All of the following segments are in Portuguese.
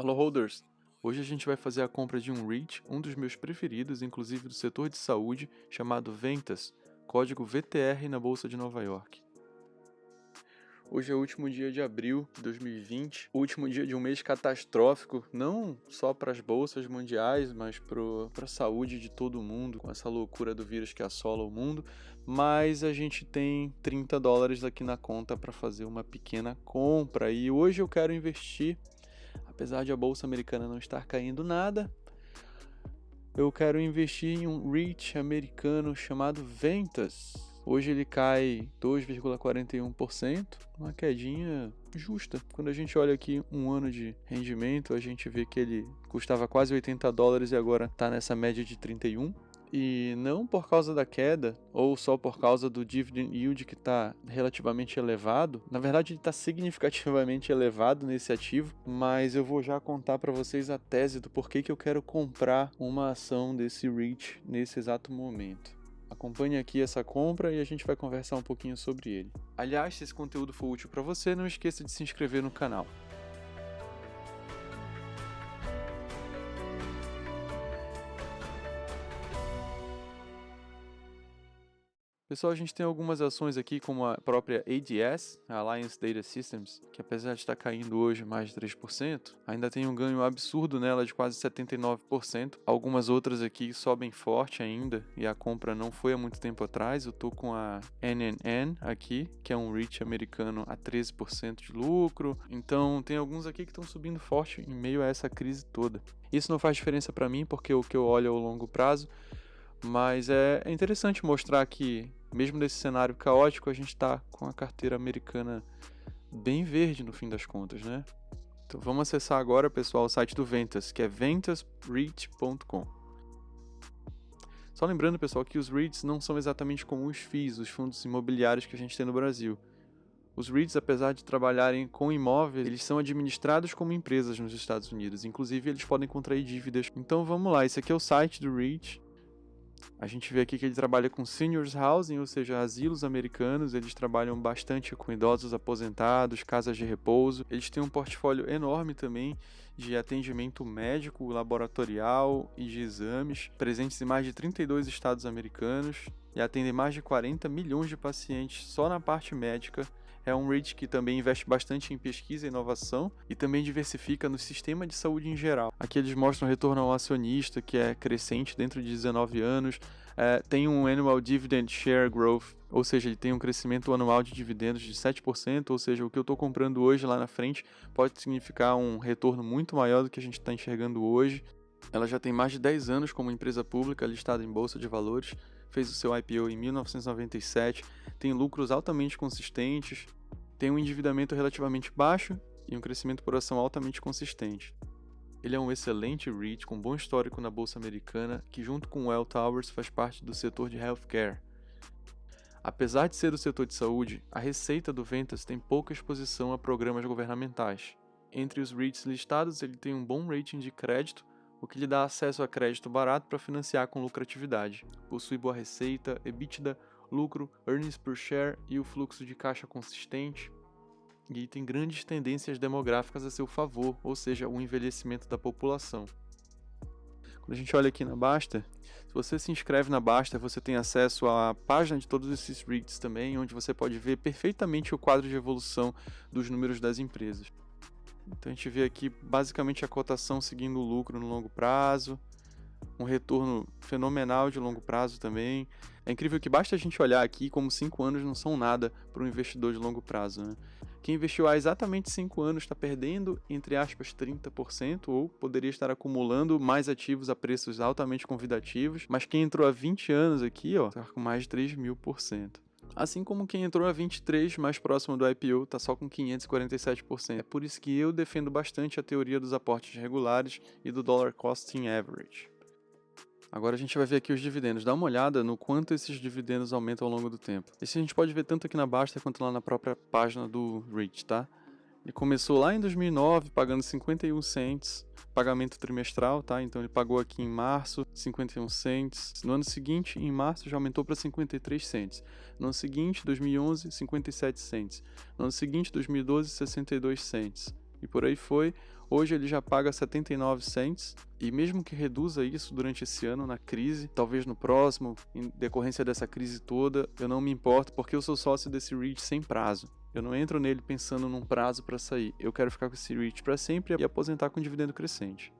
Alô, holders! Hoje a gente vai fazer a compra de um REIT, um dos meus preferidos, inclusive do setor de saúde, chamado Ventas, código VTR na Bolsa de Nova York. Hoje é o último dia de abril de 2020, o último dia de um mês catastrófico, não só para as bolsas mundiais, mas para a saúde de todo mundo, com essa loucura do vírus que assola o mundo. Mas a gente tem $30 aqui na conta para fazer uma pequena compra e hoje eu quero investir. Apesar de a bolsa americana não estar caindo nada, eu quero investir em um REIT americano chamado Ventas. Hoje ele cai 2,41%, uma quedinha justa. Quando a gente olha aqui um ano de rendimento, a gente vê que ele custava quase $80 e agora está nessa média de 31. E não por causa da queda, ou só por causa do dividend yield que está relativamente elevado. Na verdade, ele está significativamente elevado nesse ativo, mas eu vou já contar para vocês a tese do porquê que eu quero comprar uma ação desse REIT nesse exato momento. Acompanhe aqui essa compra e a gente vai conversar um pouquinho sobre ele. Aliás, se esse conteúdo for útil para você, não esqueça de se inscrever no canal. Pessoal, a gente tem algumas ações aqui, como a própria ADS, a Alliance Data Systems, que apesar de estar caindo hoje mais de 3%, ainda tem um ganho absurdo nela de quase 79%. Algumas outras aqui sobem forte ainda, e a compra não foi há muito tempo atrás. Eu estou com a NNN aqui, que é um REIT americano a 13% de lucro. Então, tem alguns aqui que estão subindo forte em meio a essa crise toda. Isso não faz diferença para mim, porque o que eu olho é o longo prazo, mas é interessante mostrar que, mesmo nesse cenário caótico, a gente está com a carteira americana bem verde no fim das contas, né? Então vamos acessar agora, pessoal, o site do Ventas, que é ventasreit.com. Só lembrando, pessoal, que os REITs não são exatamente como os FIIs, os fundos imobiliários que a gente tem no Brasil. Os REITs, apesar de trabalharem com imóveis, eles são administrados como empresas nos Estados Unidos. Inclusive, eles podem contrair dívidas. Então vamos lá, esse aqui é o site do REIT. A gente vê aqui que ele trabalha com seniors housing, ou seja, asilos americanos. Eles trabalham bastante com idosos aposentados, casas de repouso. Eles têm um portfólio enorme também de atendimento médico, laboratorial e de exames, presentes em mais de 32 estados americanos e atendem mais de 40 milhões de pacientes só na parte médica. É um REIT que também investe bastante em pesquisa e inovação e também diversifica no sistema de saúde em geral. Aqui eles mostram o retorno ao acionista, que é crescente dentro de 19 anos. Tem um Annual Dividend Share Growth, ou seja, ele tem um crescimento anual de dividendos de 7%, ou seja, o que eu estou comprando hoje lá na frente pode significar um retorno muito maior do que a gente está enxergando hoje. Ela já tem mais de 10 anos como empresa pública listada em bolsa de valores, fez o seu IPO em 1997, tem lucros altamente consistentes, tem um endividamento relativamente baixo e um crescimento por ação altamente consistente. Ele é um excelente REIT com bom histórico na bolsa americana, que junto com o Welltowers faz parte do setor de healthcare. Apesar de ser do setor de saúde, a receita do Ventas tem pouca exposição a programas governamentais. Entre os REITs listados, ele tem um bom rating de crédito, o que lhe dá acesso a crédito barato para financiar com lucratividade. Possui boa receita, EBITDA, lucro, earnings per share e o fluxo de caixa consistente. E tem grandes tendências demográficas a seu favor, ou seja, o envelhecimento da população. Quando a gente olha aqui na Basta, se você se inscreve na Basta, você tem acesso à página de todos esses REITs também, onde você pode ver perfeitamente o quadro de evolução dos números das empresas. Então a gente vê aqui basicamente a cotação seguindo o lucro no longo prazo, um retorno fenomenal de longo prazo também. É incrível que basta a gente olhar aqui como 5 anos não são nada para um investidor de longo prazo, né? Quem investiu há exatamente 5 anos está perdendo, entre aspas, 30%, ou poderia estar acumulando mais ativos a preços altamente convidativos, mas quem entrou há 20 anos aqui, está com mais de 3.000%. Assim como quem entrou a 23, mais próximo do IPO, está só com 547%. É por isso que eu defendo bastante a teoria dos aportes regulares e do Dollar Costing Average. Agora a gente vai ver aqui os dividendos. Dá uma olhada no quanto esses dividendos aumentam ao longo do tempo. Isso a gente pode ver tanto aqui na Basta quanto lá na própria página do REIT, tá? Ele começou lá em 2009 pagando 51 cents, pagamento trimestral, tá? Então ele pagou aqui em março 51 cents. No ano seguinte, em março, já aumentou para 53 cents. No ano seguinte, 2011, 57 cents. No ano seguinte, 2012, 62 cents. e por aí foi. Hoje ele já paga 79 cents, e mesmo que reduza isso durante esse ano na crise, talvez no próximo, em decorrência dessa crise toda, eu não me importo porque eu sou sócio desse REIT sem prazo. Eu não entro nele pensando num prazo para sair, eu quero ficar com esse REIT para sempre e aposentar com dividendo crescente.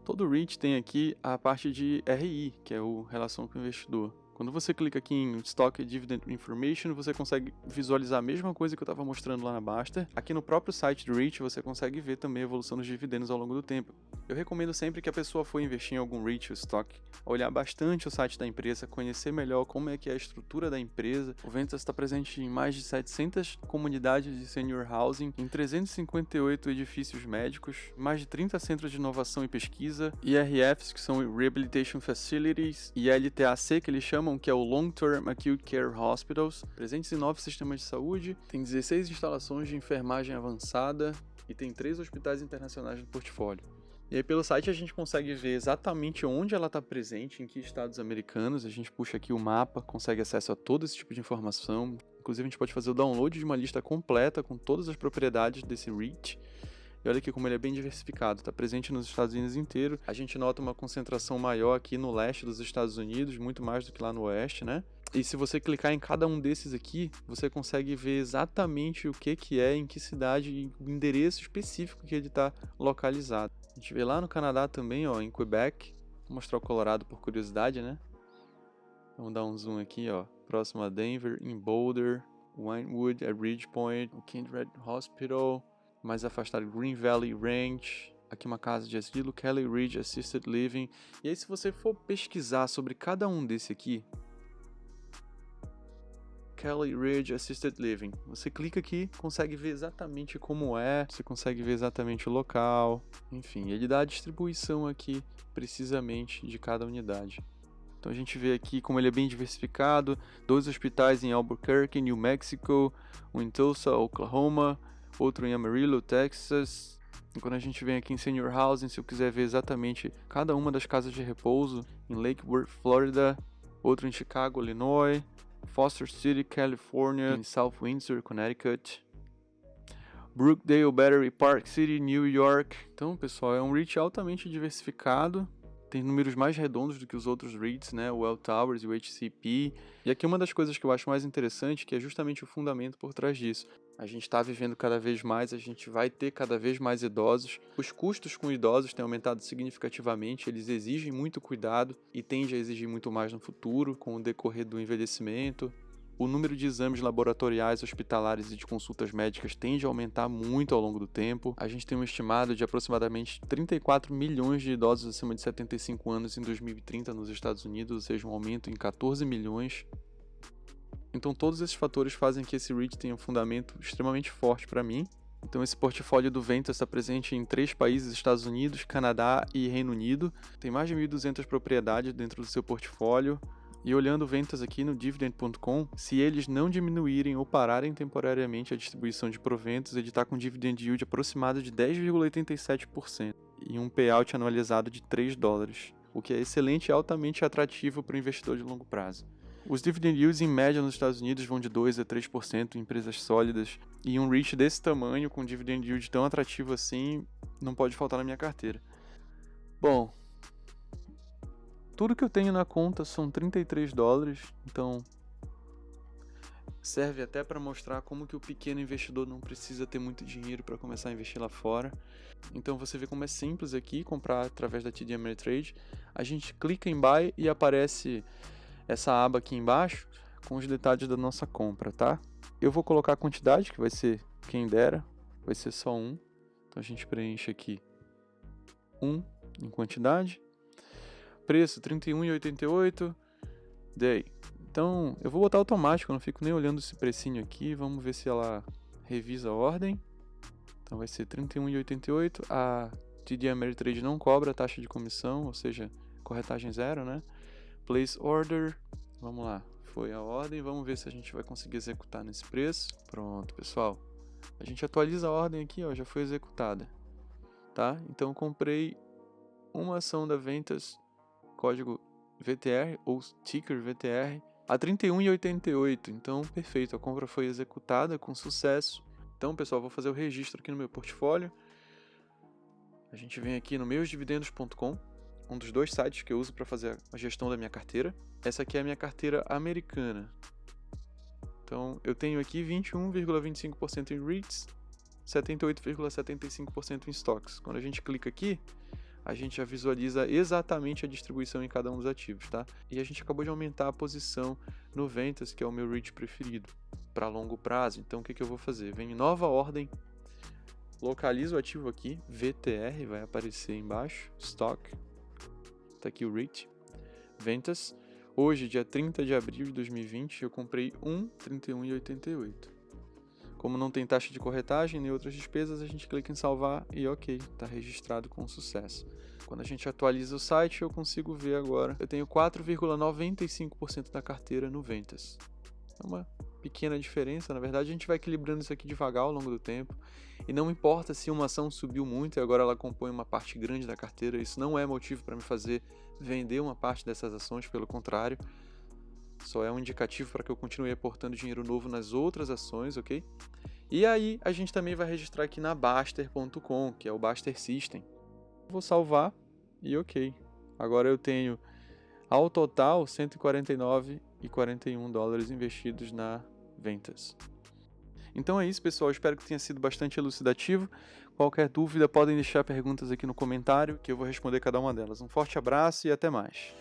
Todo REIT tem aqui a parte de RI, que é o Relação com o Investidor. Quando você clica aqui em Stock Dividend Information, você consegue visualizar a mesma coisa que eu estava mostrando lá na Baster. Aqui no próprio site do REIT, você consegue ver também a evolução dos dividendos ao longo do tempo. Eu recomendo sempre que a pessoa for investir em algum REIT ou stock, olhar bastante o site da empresa, conhecer melhor como é que é a estrutura da empresa. O Ventas está presente em mais de 700 comunidades de senior housing, em 358 edifícios médicos, mais de 30 centros de inovação e pesquisa, IRFs, que são Rehabilitation Facilities, e LTAC, que eles chamam, que é o Long Term Acute Care Hospitals, presentes em 9 sistemas de saúde, tem 16 instalações de enfermagem avançada e tem 3 hospitais internacionais no portfólio. E aí pelo site a gente consegue ver exatamente onde ela está presente, em que estados americanos. A gente puxa aqui o mapa, consegue acesso a todo esse tipo de informação. Inclusive a gente pode fazer o download de uma lista completa com todas as propriedades desse REIT. E olha aqui como ele é bem diversificado, está presente nos Estados Unidos inteiro. A gente nota uma concentração maior aqui no leste dos Estados Unidos, muito mais do que lá no oeste, né? E se você clicar em cada um desses aqui, você consegue ver exatamente o que é, em que cidade e o endereço específico que ele está localizado. A gente vê lá no Canadá também, ó, em Quebec. Vou mostrar o Colorado por curiosidade, né? Vamos dar um zoom aqui, ó. Próximo a Denver, em Boulder, Winewood, a Ridgepoint, o Kindred Hospital. Mais afastado, Green Valley Ranch, aqui uma casa de asilo, Kelly Ridge Assisted Living. E aí se você for pesquisar sobre cada um desse aqui, Kelly Ridge Assisted Living, você clica aqui, consegue ver exatamente como é, você consegue ver exatamente o local, enfim, ele dá a distribuição aqui precisamente de cada unidade. Então a gente vê aqui como ele é bem diversificado, 2 hospitais em Albuquerque, New Mexico, um em Tulsa, Oklahoma, outro em Amarillo, Texas. E quando a gente vem aqui em Senior Housing, se eu quiser ver exatamente cada uma das casas de repouso, em Lake Worth, Florida, outro em Chicago, Illinois, Foster City, California, em South Windsor, Connecticut, Brookdale, Battery Park City, New York. Então, pessoal, é um REIT altamente diversificado. Tem números mais redondos do que os outros REITs, né? O Welltowers e o HCP. E aqui uma das coisas que eu acho mais interessante, que é justamente o fundamento por trás disso. A gente está vivendo cada vez mais, a gente vai ter cada vez mais idosos. Os custos com idosos têm aumentado significativamente, eles exigem muito cuidado e tendem a exigir muito mais no futuro, com o decorrer do envelhecimento. O número de exames laboratoriais, hospitalares e de consultas médicas tende a aumentar muito ao longo do tempo. A gente tem um estimado de aproximadamente 34 milhões de idosos acima de 75 anos em 2030 nos Estados Unidos, ou seja, um aumento em 14 milhões. Então todos esses fatores fazem que esse REIT tenha um fundamento extremamente forte para mim. Então esse portfólio do Ventas está presente em 3 países, Estados Unidos, Canadá e Reino Unido. Tem mais de 1.200 propriedades dentro do seu portfólio. E olhando ventas aqui no Dividend.com, se eles não diminuírem ou pararem temporariamente a distribuição de proventos, ele está com um dividend yield aproximado de 10,87% e um payout anualizado de $3, o que é excelente e altamente atrativo para o investidor de longo prazo. Os dividend yields em média nos Estados Unidos vão de 2 a 3% em empresas sólidas, e um REIT desse tamanho, com dividend yield tão atrativo assim, não pode faltar na minha carteira. Bom, tudo que eu tenho na conta são $33, então serve até para mostrar como que o pequeno investidor não precisa ter muito dinheiro para começar a investir lá fora. Então você vê como é simples aqui comprar através da TD Ameritrade. A gente clica em Buy e aparece essa aba aqui embaixo com os detalhes da nossa compra, tá? Eu vou colocar a quantidade, que vai ser quem dera, vai ser só um. Então a gente preenche aqui 1 em quantidade. Preço R$31,88. Day. Então eu vou botar automático, eu não fico nem olhando esse precinho aqui. Vamos ver se ela revisa a ordem. Então vai ser R$31,88. A TD Ameritrade não cobra taxa de comissão, ou seja, corretagem zero, né? Place order. Vamos lá, foi a ordem. Vamos ver se a gente vai conseguir executar nesse preço. Pronto, pessoal. A gente atualiza a ordem aqui, ó, já foi executada. Tá? Então eu comprei uma ação da Ventas, código VTR ou ticker VTR, a R$31,88. Então, perfeito, a compra foi executada com sucesso. Então, pessoal, vou fazer o registro aqui no meu portfólio. A gente vem aqui no meusdividendos.com, um dos 2 sites que eu uso para fazer a gestão da minha carteira. Essa aqui é a minha carteira americana. Então, eu tenho aqui 21,25% em REITs, 78,75% em stocks. Quando a gente clica aqui, a gente já visualiza exatamente a distribuição em cada um dos ativos, tá? E a gente acabou de aumentar a posição no Ventas, que é o meu REIT preferido, para longo prazo. Então, o que eu vou fazer? Venho em nova ordem, localizo o ativo aqui, VTR, vai aparecer embaixo, Stock, tá aqui o REIT, Ventas. Hoje, dia 30 de abril de 2020, eu comprei 1,31,88. Como não tem taxa de corretagem nem outras despesas, a gente clica em salvar e ok, está registrado com sucesso. Quando a gente atualiza o site, eu consigo ver agora, eu tenho 4,95% da carteira no Ventas. É uma pequena diferença, na verdade a gente vai equilibrando isso aqui devagar ao longo do tempo, e não importa se uma ação subiu muito e agora ela compõe uma parte grande da carteira, isso não é motivo para me fazer vender uma parte dessas ações, pelo contrário, só é um indicativo para que eu continue aportando dinheiro novo nas outras ações, ok? E aí a gente também vai registrar aqui na Baster.com, que é o Baster System. Vou salvar e ok. Agora eu tenho ao total $149,41 investidos na Ventas. Então é isso, pessoal. Espero que tenha sido bastante elucidativo. Qualquer dúvida, podem deixar perguntas aqui no comentário que eu vou responder cada uma delas. Um forte abraço e até mais.